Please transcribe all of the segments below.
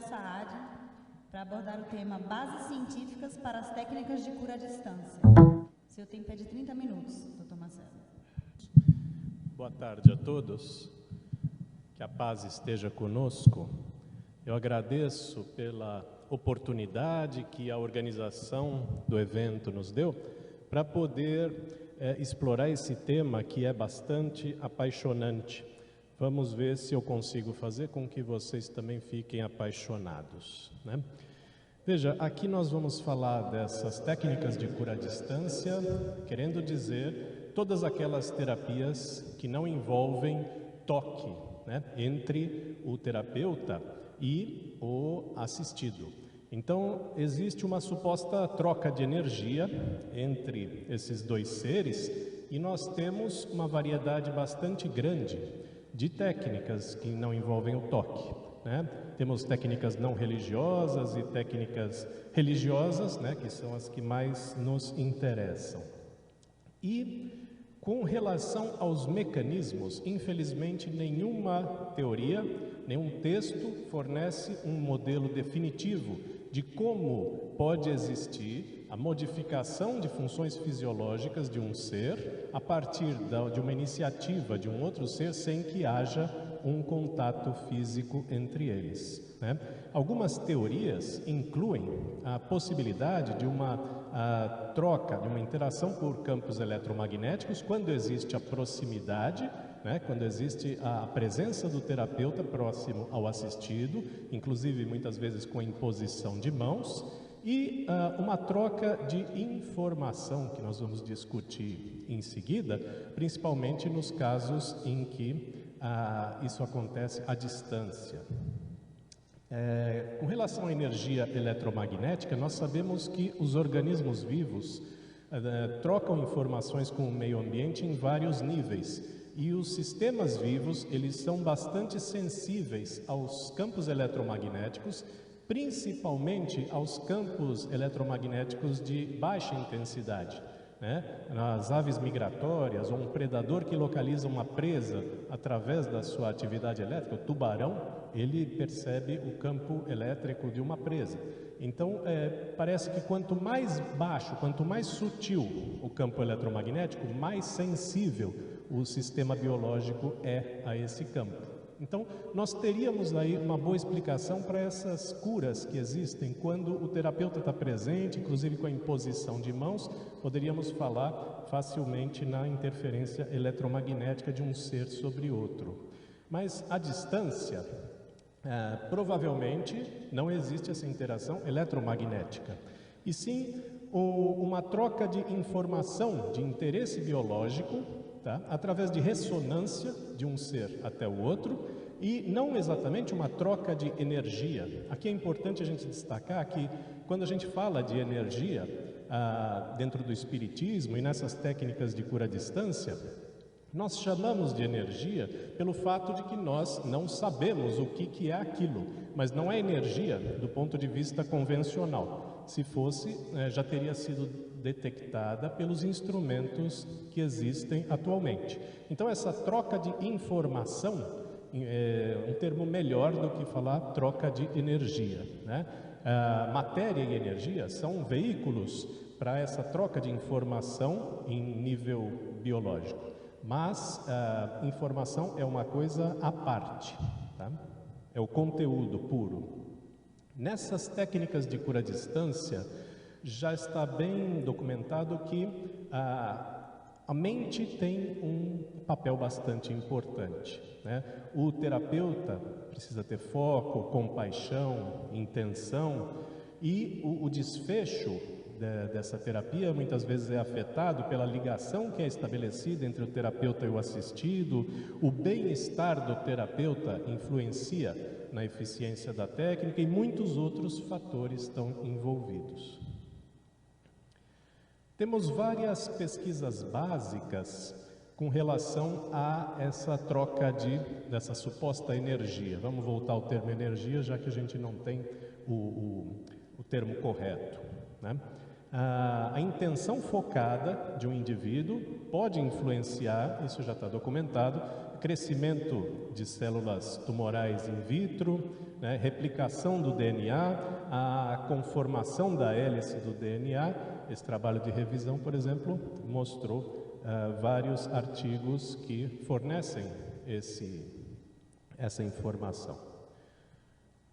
Saad para abordar o tema Bases Científicas para as Técnicas de Cura à Distância. Seu tempo é de 30 minutos, Dr. Marcelo. Boa tarde a todos. Que a paz esteja conosco. Eu agradeço pela oportunidade que a organização do evento nos deu para poder explorar esse tema que é bastante apaixonante. Vamos ver se eu consigo fazer com que vocês também fiquem apaixonados, né? Veja, aqui nós vamos falar dessas técnicas de cura à distância, querendo dizer todas aquelas terapias que não envolvem toque, né, entre o terapeuta e o assistido. Então, existe uma suposta troca de energia entre esses dois seres e nós temos uma variedade bastante grande de técnicas que não envolvem o toque, né? Temos técnicas não religiosas e técnicas religiosas, né, que são as que mais nos interessam. E com relação aos mecanismos, infelizmente nenhuma teoria, nenhum texto fornece um modelo definitivo de como pode existir a modificação de funções fisiológicas de um ser a partir de uma iniciativa de um outro ser sem que haja um contato físico entre eles, né? Algumas teorias incluem a possibilidade de uma troca, de uma interação por campos eletromagnéticos quando existe a proximidade, né? Quando existe a presença do terapeuta próximo ao assistido, inclusive muitas vezes com a imposição de mãos, e uma troca de informação que nós vamos discutir em seguida, principalmente nos casos em que isso acontece à distância. Com relação à energia eletromagnética, nós sabemos que os organismos vivos trocam informações com o meio ambiente em vários níveis. E os sistemas vivos, eles são bastante sensíveis aos campos eletromagnéticos, principalmente aos campos eletromagnéticos de baixa intensidade, né? Nas aves migratórias, ou um predador que localiza uma presa através da sua atividade elétrica, o tubarão, ele percebe o campo elétrico de uma presa. Então, parece que quanto mais baixo, quanto mais sutil o campo eletromagnético, mais sensível o sistema biológico é a esse campo. Então, nós teríamos aí uma boa explicação para essas curas que existem quando o terapeuta está presente, inclusive com a imposição de mãos, poderíamos falar facilmente na interferência eletromagnética de um ser sobre outro. Mas à distância, provavelmente não existe essa interação eletromagnética, e sim uma troca de informação de interesse biológico, tá? Através de ressonância de um ser até o outro, e não exatamente uma troca de energia. Aqui é importante a gente destacar que quando a gente fala de energia dentro do espiritismo e nessas técnicas de cura à distância, nós chamamos de energia pelo fato de que nós não sabemos o que é aquilo, mas não é energia do ponto de vista convencional. Se fosse, já teria sido detectada pelos instrumentos que existem atualmente. Então, essa troca de informação é um termo melhor do que falar troca de energia, né? Matéria e energia são veículos para essa troca de informação em nível biológico, mas informação é uma coisa à parte, tá? É o conteúdo puro. Nessas técnicas de cura à distância, já está bem documentado que a mente tem um papel bastante importante, né? O terapeuta precisa ter foco, compaixão, intenção, e o desfecho dessa terapia muitas vezes é afetado pela ligação que é estabelecida entre o terapeuta e o assistido. O bem-estar do terapeuta influencia na eficiência da técnica e muitos outros fatores estão envolvidos. Temos várias pesquisas básicas com relação a essa troca dessa suposta energia. Vamos voltar ao termo energia, já que a gente não tem o termo correto, né? A intenção focada de um indivíduo pode influenciar, isso já está documentado, crescimento de células tumorais in vitro, né, replicação do DNA, a conformação da hélice do DNA. Esse trabalho de revisão, por exemplo, mostrou vários artigos que fornecem essa informação.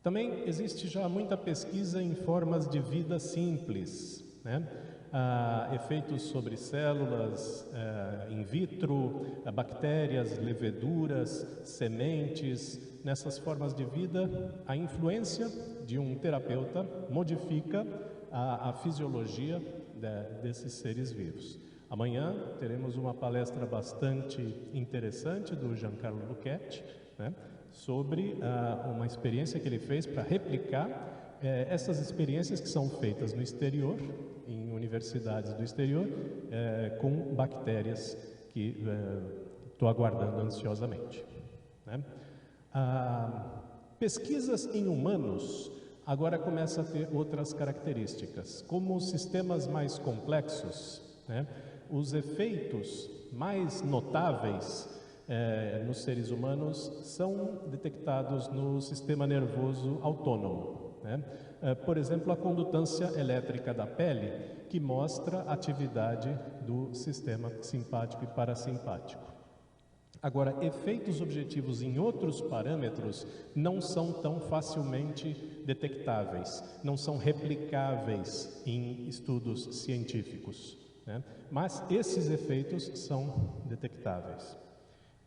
Também existe já muita pesquisa em formas de vida simples, né? Efeitos sobre células in vitro, bactérias, leveduras, sementes. Nessas formas de vida, a influência de um terapeuta modifica a fisiologia desses seres vivos. Amanhã teremos uma palestra bastante interessante do Giancarlo Luchetti, né, sobre uma experiência que ele fez para replicar essas experiências que são feitas no exterior, em universidades do exterior, com bactérias que estou aguardando ansiosamente, né? Pesquisas em humanos agora começa a ter outras características. Como os sistemas mais complexos, né, os efeitos mais notáveis nos seres humanos são detectados no sistema nervoso autônomo, né? Por exemplo, a condutância elétrica da pele, que mostra a atividade do sistema simpático e parasimpático. Agora, efeitos objetivos em outros parâmetros não são tão facilmente detectáveis, não são replicáveis em estudos científicos, né? Mas esses efeitos são detectáveis.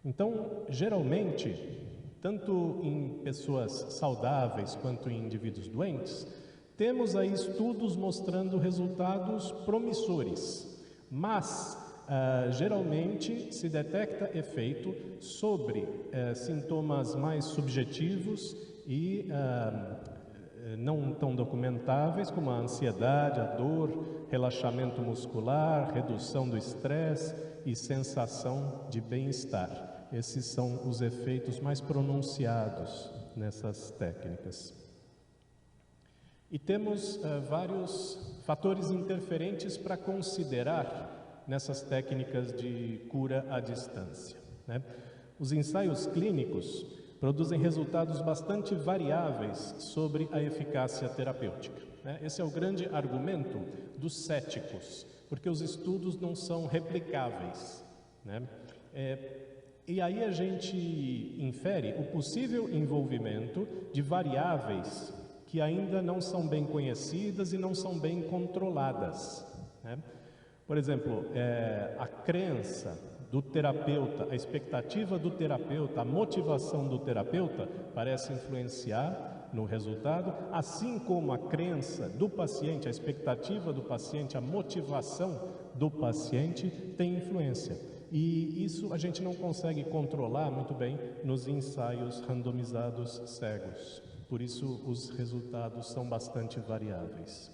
Então, geralmente, tanto em pessoas saudáveis quanto em indivíduos doentes, temos aí estudos mostrando resultados promissores, mas geralmente se detecta efeito sobre sintomas mais subjetivos e não tão documentáveis, como a ansiedade, a dor, relaxamento muscular, redução do estresse e sensação de bem-estar. Esses são os efeitos mais pronunciados nessas técnicas. E temos vários fatores interferentes para considerar nessas técnicas de cura à distância, né? Os ensaios clínicos produzem resultados bastante variáveis sobre a eficácia terapêutica, né? Esse é o grande argumento dos céticos, porque os estudos não são replicáveis, né? E aí a gente infere o possível envolvimento de variáveis que ainda não são bem conhecidas e não são bem controladas, né? Por exemplo, a crença do terapeuta, a expectativa do terapeuta, a motivação do terapeuta parece influenciar no resultado, assim como a crença do paciente, a expectativa do paciente, a motivação do paciente tem influência. E isso a gente não consegue controlar muito bem nos ensaios randomizados cegos. Por isso os resultados são bastante variáveis.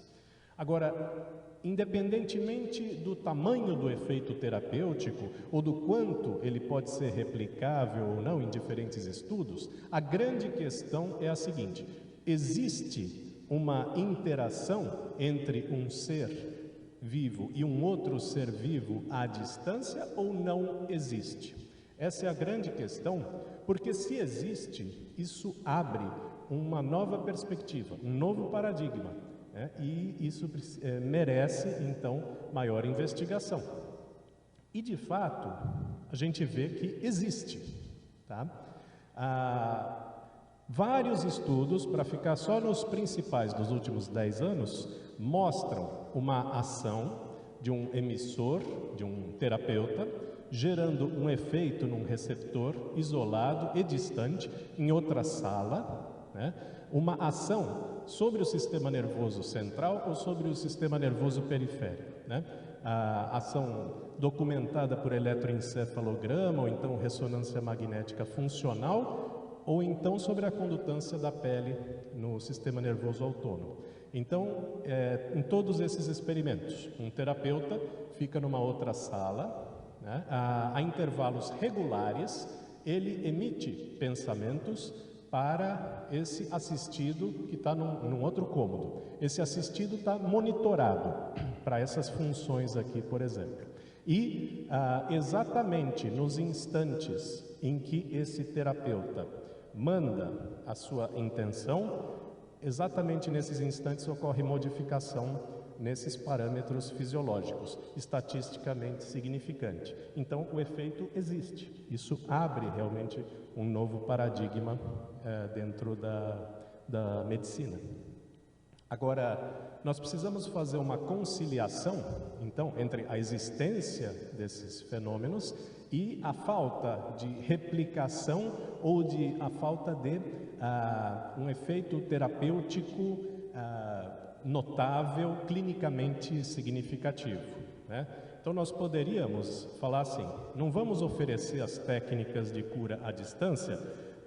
Agora, independentemente do tamanho do efeito terapêutico ou do quanto ele pode ser replicável ou não em diferentes estudos, a grande questão é a seguinte: existe uma interação entre um ser vivo e um outro ser vivo à distância ou não existe? Essa é a grande questão, porque se existe, isso abre uma nova perspectiva, um novo paradigma, né? E isso merece, então, maior investigação. E, de fato, a gente vê que existe, tá? Vários estudos, para ficar só nos principais dos últimos 10 anos, mostram uma ação de um emissor, de um terapeuta, gerando um efeito num receptor isolado e distante em outra sala, né? Uma ação sobre o sistema nervoso central ou sobre o sistema nervoso periférico, né? A ação documentada por eletroencefalograma ou então ressonância magnética funcional ou então sobre a condutância da pele no sistema nervoso autônomo. Então, em todos esses experimentos, um terapeuta fica numa outra sala, né? A intervalos regulares, ele emite pensamentos para esse assistido que está num outro cômodo. Esse assistido está monitorado para essas funções aqui, por exemplo. E exatamente nos instantes em que esse terapeuta manda a sua intenção, exatamente nesses instantes ocorre modificação nesses parâmetros fisiológicos, estatisticamente significante. Então, o efeito existe. Isso abre realmente um novo paradigma dentro da medicina. Agora, nós precisamos fazer uma conciliação, então, entre a existência desses fenômenos e a falta de replicação ou a falta de um efeito terapêutico notável, clinicamente significativo, né? Então, nós poderíamos falar assim, não vamos oferecer as técnicas de cura à distância,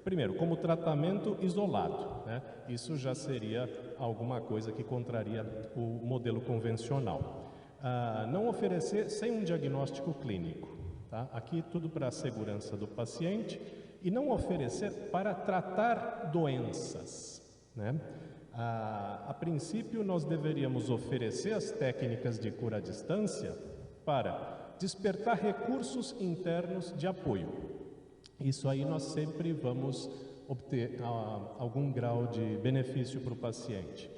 primeiro, como tratamento isolado, né? Isso já seria alguma coisa que contraria o modelo convencional. Não oferecer sem um diagnóstico clínico, tá? Aqui tudo para a segurança do paciente, e não oferecer para tratar doenças, né? A princípio, nós deveríamos oferecer as técnicas de cura à distância para despertar recursos internos de apoio. Isso aí nós sempre vamos obter algum grau de benefício para o paciente.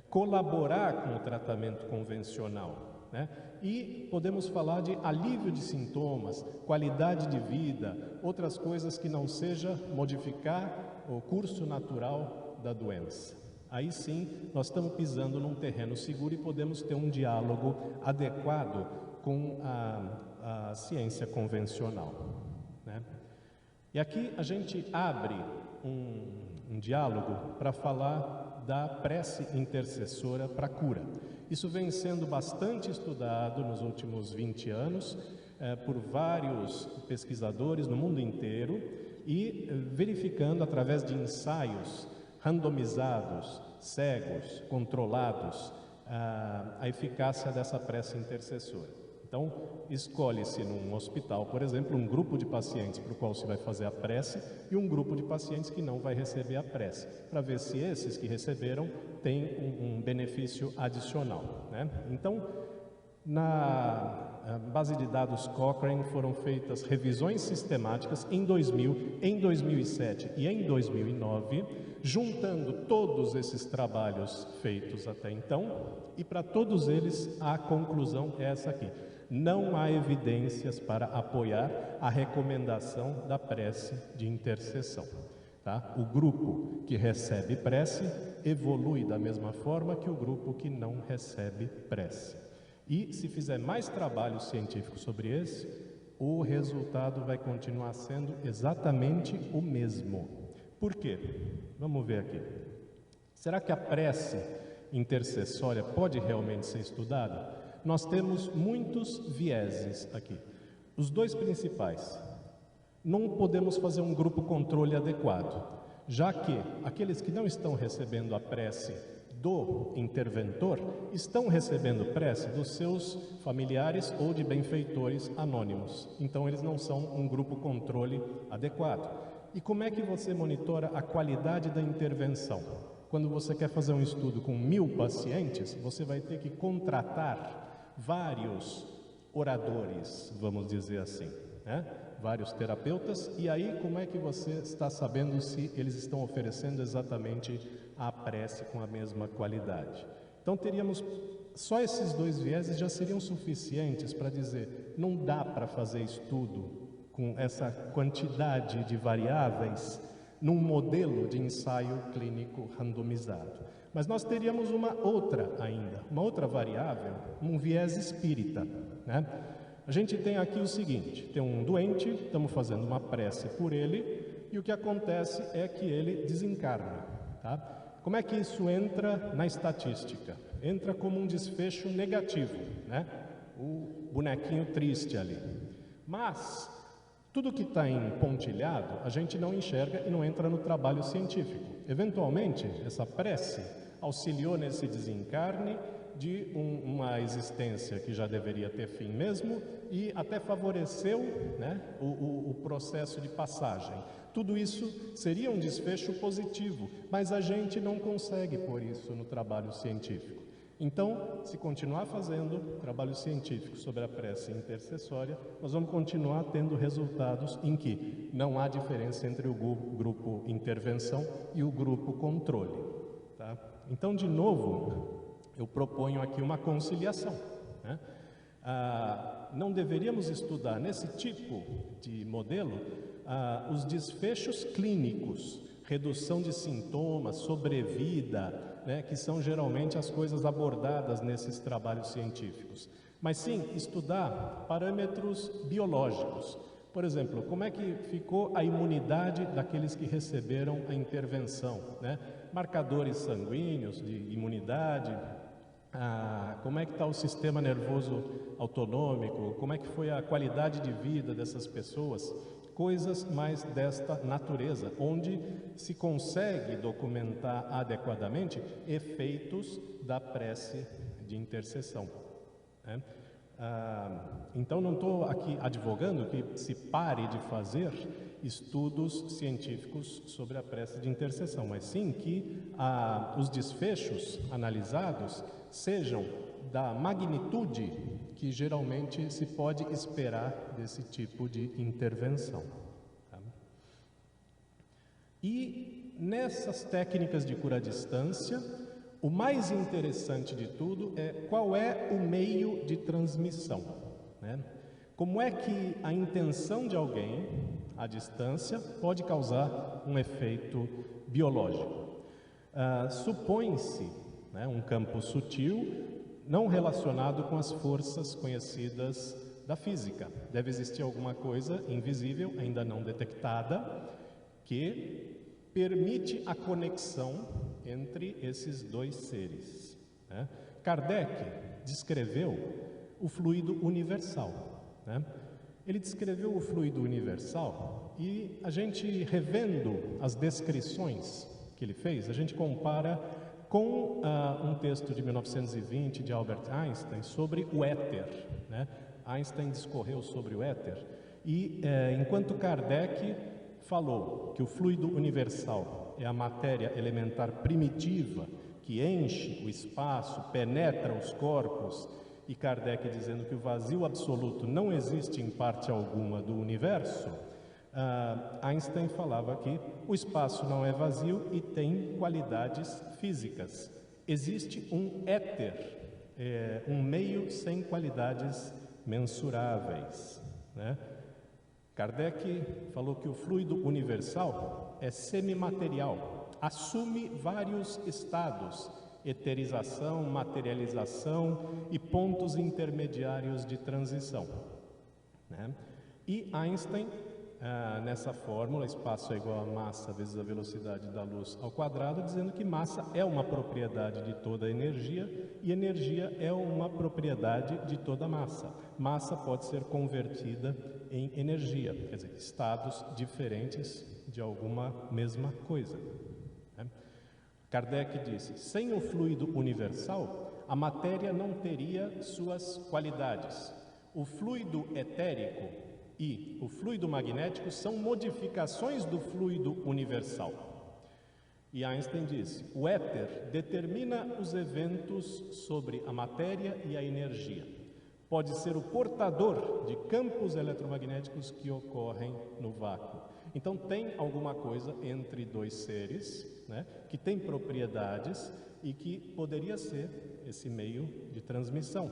Colaborar com o tratamento convencional, né? E podemos falar de alívio de sintomas, qualidade de vida, outras coisas que não seja modificar o curso natural da doença. Aí sim, nós estamos pisando num terreno seguro e podemos ter um diálogo adequado com a ciência convencional, né? E aqui a gente abre um diálogo para falar da prece intercessora para a cura. Isso vem sendo bastante estudado nos últimos 20 anos por vários pesquisadores no mundo inteiro e verificando através de ensaios randomizados, cegos, controlados, a eficácia dessa prece intercessora. Então, escolhe-se num hospital, por exemplo, um grupo de pacientes para o qual se vai fazer a prece e um grupo de pacientes que não vai receber a prece, para ver se esses que receberam têm um benefício adicional, né? Então, na base de dados Cochrane foram feitas revisões sistemáticas em 2000, em 2007 e em 2009, juntando todos esses trabalhos feitos até então, e para todos eles a conclusão é essa aqui: não há evidências para apoiar a recomendação da prece de intercessão, tá? O grupo que recebe prece evolui da mesma forma que o grupo que não recebe prece. E se fizer mais trabalho científico sobre esse, o resultado vai continuar sendo exatamente o mesmo. Por quê? Vamos ver aqui. Será que a prece intercessória pode realmente ser estudada? Nós temos muitos vieses aqui. Os dois principais. Não podemos fazer um grupo controle adequado, já que aqueles que não estão recebendo a prece do interventor estão recebendo prece dos seus familiares ou de benfeitores anônimos. Então, eles não são um grupo controle adequado. E como é que você monitora a qualidade da intervenção? Quando você quer fazer um estudo com 1000 pacientes, você vai ter que contratar vários oradores, vamos dizer assim, né? Vários terapeutas, e aí como é que você está sabendo se eles estão oferecendo exatamente a prece com a mesma qualidade? Então teríamos, só esses dois vieses já seriam suficientes para dizer, não dá para fazer estudo com essa quantidade de variáveis num modelo de ensaio clínico randomizado. Mas nós teríamos uma outra ainda, uma outra variável, um viés espírita, né? A gente tem aqui o seguinte, tem um doente, estamos fazendo uma prece por ele, e o que acontece é que ele desencarna, tá? Como é que isso entra na estatística? Entra como um desfecho negativo, né? O bonequinho triste ali. Mas tudo que está empontilhado, a gente não enxerga e não entra no trabalho científico. Eventualmente, essa prece auxiliou nesse desencarne de uma existência que já deveria ter fim mesmo e até favoreceu, né, o processo de passagem. Tudo isso seria um desfecho positivo, mas a gente não consegue pôr isso no trabalho científico. Então, se continuar fazendo trabalho científico sobre a prece intercessória, nós vamos continuar tendo resultados em que não há diferença entre o grupo intervenção e o grupo controle. Tá? Então, de novo, eu proponho aqui uma conciliação, né? Não deveríamos estudar nesse tipo de modelo os desfechos clínicos, redução de sintomas, sobrevida, né, que são geralmente as coisas abordadas nesses trabalhos científicos, mas sim estudar parâmetros biológicos. Por exemplo, como é que ficou a imunidade daqueles que receberam a intervenção, né? Marcadores sanguíneos de imunidade, como é que está o sistema nervoso autonômico, como é que foi a qualidade de vida dessas pessoas, coisas mais desta natureza, onde se consegue documentar adequadamente efeitos da prece de intercessão, né? Então não estou aqui advogando que se pare de fazer estudos científicos sobre a prece de intercessão, mas sim que os desfechos analisados sejam da magnitude que geralmente se pode esperar desse tipo de intervenção. Tá? E nessas técnicas de cura à distância, o mais interessante de tudo é qual é o meio de transmissão, né? Como é que a intenção de alguém à distância pode causar um efeito biológico? Supõe-se, né, um campo sutil, não relacionado com as forças conhecidas da física. Deve existir alguma coisa invisível, ainda não detectada, que permite a conexão entre esses dois seres, né? Kardec descreveu o fluido universal, né? Ele descreveu o fluido universal e a gente, revendo as descrições que ele fez, a gente compara com um texto de 1920 de Albert Einstein sobre o éter, né? Einstein discorreu sobre o éter e enquanto Kardec falou que o fluido universal é a matéria elementar primitiva que enche o espaço, penetra os corpos, e Kardec dizendo que o vazio absoluto não existe em parte alguma do universo, Einstein falava que o espaço não é vazio e tem qualidades físicas. Existe um éter, um meio sem qualidades mensuráveis, né? Kardec falou que o fluido universal é semimaterial, assume vários estados, eterização, materialização e pontos intermediários de transição, né? E Einstein, nessa fórmula, espaço é igual a massa vezes a velocidade da luz ao quadrado, dizendo que massa é uma propriedade de toda a energia e energia é uma propriedade de toda a massa. Massa pode ser convertida em energia, quer dizer, estados diferentes de alguma mesma coisa, né? Kardec disse: sem o fluido universal, a matéria não teria suas qualidades. O fluido etérico e o fluido magnético são modificações do fluido universal. E Einstein disse: o éter determina os eventos sobre a matéria e a energia. Pode ser o portador de campos eletromagnéticos que ocorrem no vácuo. Então tem alguma coisa entre dois seres, né, que tem propriedades e que poderia ser esse meio de transmissão,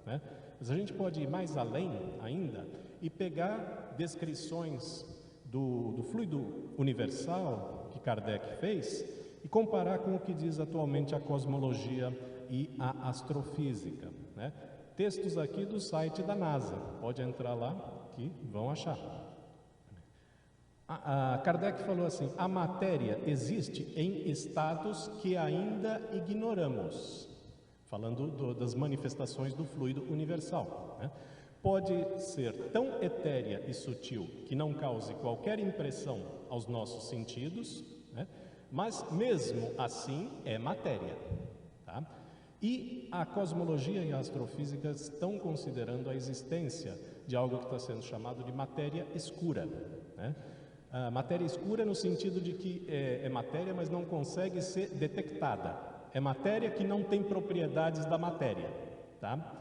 né? Mas a gente pode ir mais além ainda e pegar descrições do fluido universal que Kardec fez e comparar com o que diz atualmente a cosmologia e a astrofísica, né? Textos aqui do site da NASA, pode entrar lá que vão achar. Kardec falou assim: a matéria existe em estados que ainda ignoramos, falando das manifestações do fluido universal, né? Pode ser tão etérea e sutil que não cause qualquer impressão aos nossos sentidos, né? Mas mesmo assim é matéria, tá? E a cosmologia e a astrofísica estão considerando a existência de algo que está sendo chamado de matéria escura, né? A matéria escura no sentido de que é matéria, mas não consegue ser detectada. É matéria que não tem propriedades da matéria, tá?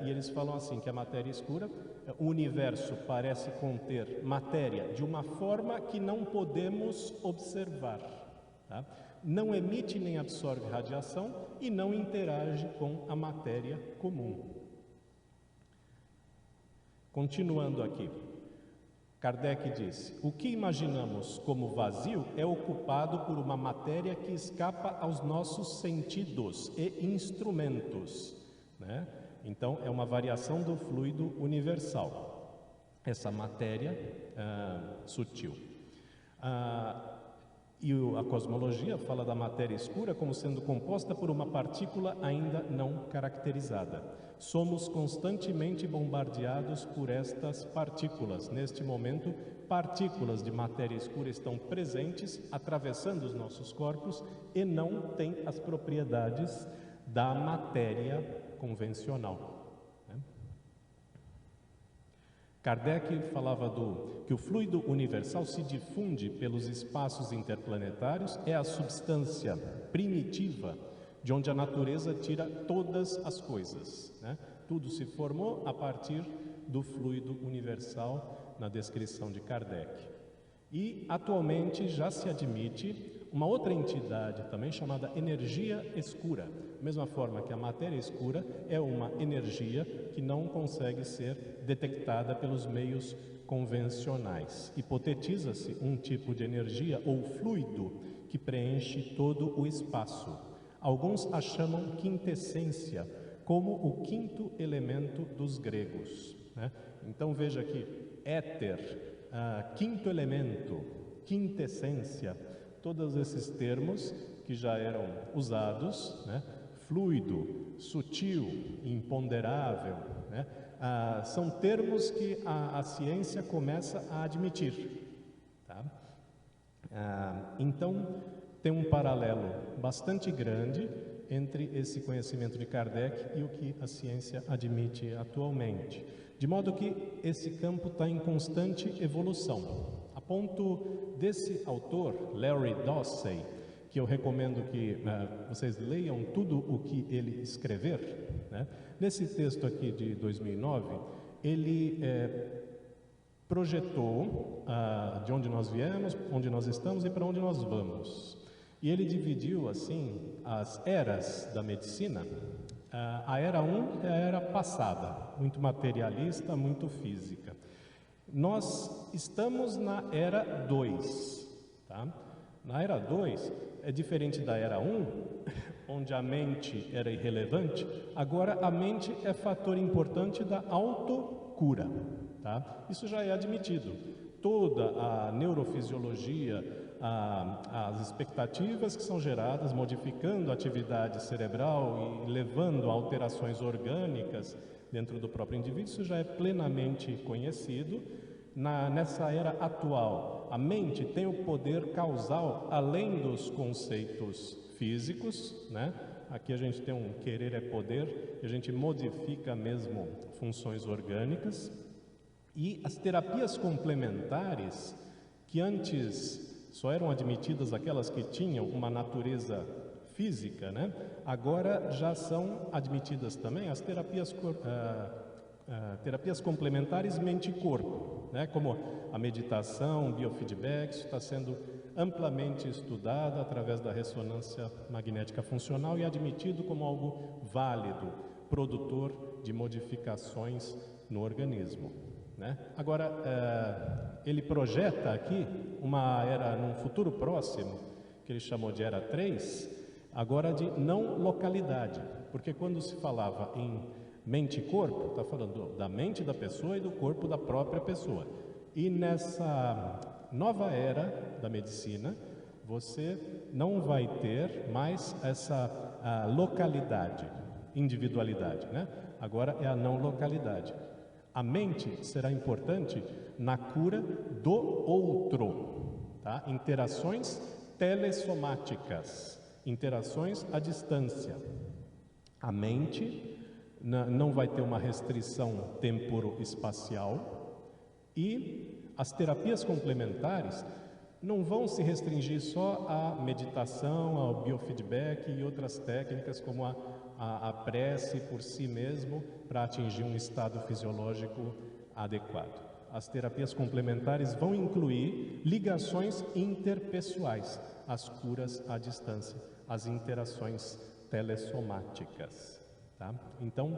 E eles falam assim, que a matéria escura, o universo parece conter matéria de uma forma que não podemos observar, tá? Não emite nem absorve radiação e não interage com a matéria comum. Continuando aqui, Kardec disse: o que imaginamos como vazio é ocupado por uma matéria que escapa aos nossos sentidos e instrumentos, né? Então, é uma variação do fluido universal, essa matéria sutil. E a cosmologia fala da matéria escura como sendo composta por uma partícula ainda não caracterizada. Somos constantemente bombardeados por estas partículas. Neste momento, partículas de matéria escura estão presentes, atravessando os nossos corpos e não têm as propriedades da matéria convencional, né? Kardec falava que o fluido universal se difunde pelos espaços interplanetários, é a substância primitiva de onde a natureza tira todas as coisas, né? Tudo se formou a partir do fluido universal na descrição de Kardec. E atualmente já se admite uma outra entidade também chamada energia escura. Da mesma forma que a matéria escura é uma energia que não consegue ser detectada pelos meios convencionais. Hipotetiza-se um tipo de energia ou fluido que preenche todo o espaço. Alguns a chamam quintessência, como o quinto elemento dos gregos, né? Então veja aqui, éter, quinto elemento, quintessência, todos esses termos que já eram usados, né? Fluido, sutil, imponderável, né? São termos que a ciência começa a admitir, tá? Então, tem um paralelo bastante grande entre esse conhecimento de Kardec e o que a ciência admite atualmente. De modo que esse campo está em constante evolução. A ponto desse autor, Larry Dossey, que eu recomendo que vocês leiam tudo o que ele escrever, né? Nesse texto aqui de 2009, ele projetou de onde nós viemos, onde nós estamos e para onde nós vamos. E ele dividiu assim as eras da medicina. A era 1 é a era passada, muito materialista, muito física. Nós estamos na era 2, tá? Na era 2 é diferente da era 1, onde a mente era irrelevante. Agora a mente é fator importante da autocura, tá? Isso já é admitido. Toda a neurofisiologia, as expectativas que são geradas, modificando a atividade cerebral e levando a alterações orgânicas dentro do próprio indivíduo, isso já é plenamente conhecido. Nessa era atual, a mente tem o poder causal além dos conceitos físicos, né? Aqui a gente tem um querer é poder, a gente modifica mesmo funções orgânicas. E as terapias complementares, que antes só eram admitidas aquelas que tinham uma natureza física, né? Agora já são admitidas também as terapias complementares mente e corpo, né? Como a meditação, biofeedback, isso está sendo amplamente estudado através da ressonância magnética funcional e admitido como algo válido, produtor de modificações no organismo, né? Agora, ele projeta aqui uma era, num futuro próximo, que ele chamou de era 3, agora de não localidade, porque quando se falava em mente e corpo, está falando da mente da pessoa e do corpo da própria pessoa. E nessa nova era da medicina, você não vai ter mais essa localidade, individualidade, né? Agora é a não localidade. A mente será importante na cura do outro, tá? Interações telesomáticas, interações à distância. A mente não vai ter uma restrição temporo-espacial e as terapias complementares não vão se restringir só à meditação, ao biofeedback e outras técnicas como a prece por si mesmo para atingir um estado fisiológico adequado. As terapias complementares vão incluir ligações interpessoais, as curas à distância, as interações telesomáticas. Tá? Então,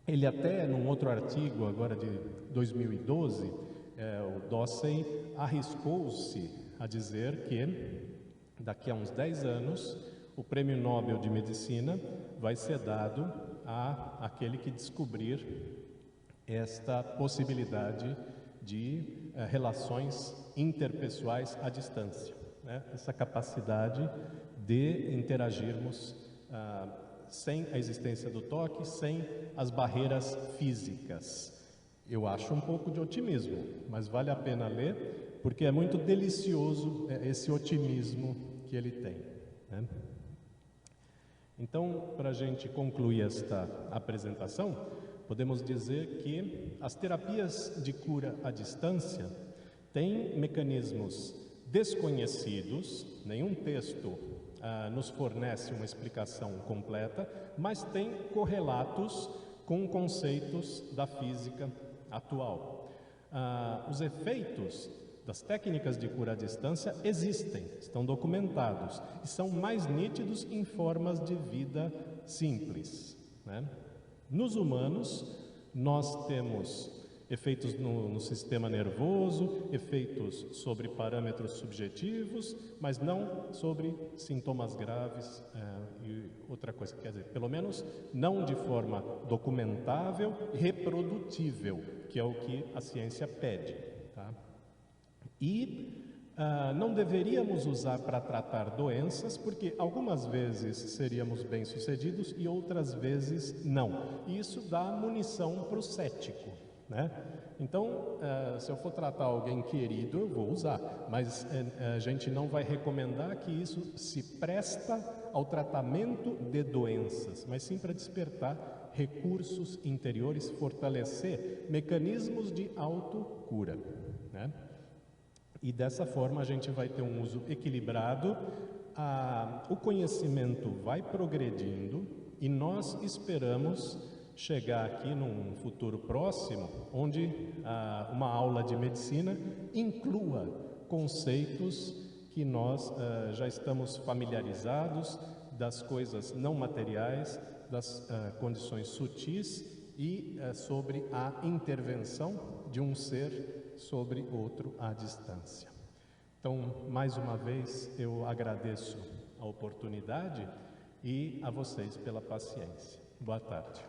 ele até, num outro artigo, agora de 2012, o Dossey arriscou-se a dizer que, daqui a uns 10 anos, o Prêmio Nobel de Medicina vai ser dado àquele que descobrir esta possibilidade de relações interpessoais à distância, né? Essa capacidade de interagirmos sem a existência do toque, sem as barreiras físicas. Eu acho um pouco de otimismo, mas vale a pena ler, porque é muito delicioso esse otimismo que ele tem, né? Então, para a gente concluir esta apresentação, podemos dizer que as terapias de cura à distância têm mecanismos desconhecidos, nenhum texto nos fornece uma explicação completa, mas tem correlatos com conceitos da física atual. Os efeitos das técnicas de cura à distância existem, estão documentados e são mais nítidos em formas de vida simples, né? Nos humanos, nós temos efeitos no sistema nervoso, efeitos sobre parâmetros subjetivos, mas não sobre sintomas graves e outra coisa, quer dizer, pelo menos não de forma documentável e reprodutível, que é o que a ciência pede, tá? E não deveríamos usar para tratar doenças, porque algumas vezes seríamos bem-sucedidos e outras vezes não. E isso dá munição para o cético, né? Então, se eu for tratar alguém querido, eu vou usar, mas a gente não vai recomendar que isso se presta ao tratamento de doenças, mas sim para despertar recursos interiores, fortalecer mecanismos de autocura, né? E dessa forma a gente vai ter um uso equilibrado, o conhecimento vai progredindo e nós esperamos chegar aqui num futuro próximo, onde uma aula de medicina inclua conceitos que nós já estamos familiarizados, das coisas não materiais, das condições sutis e sobre a intervenção de um ser sobre outro à distância. Então, mais uma vez, eu agradeço a oportunidade e a vocês pela paciência. Boa tarde.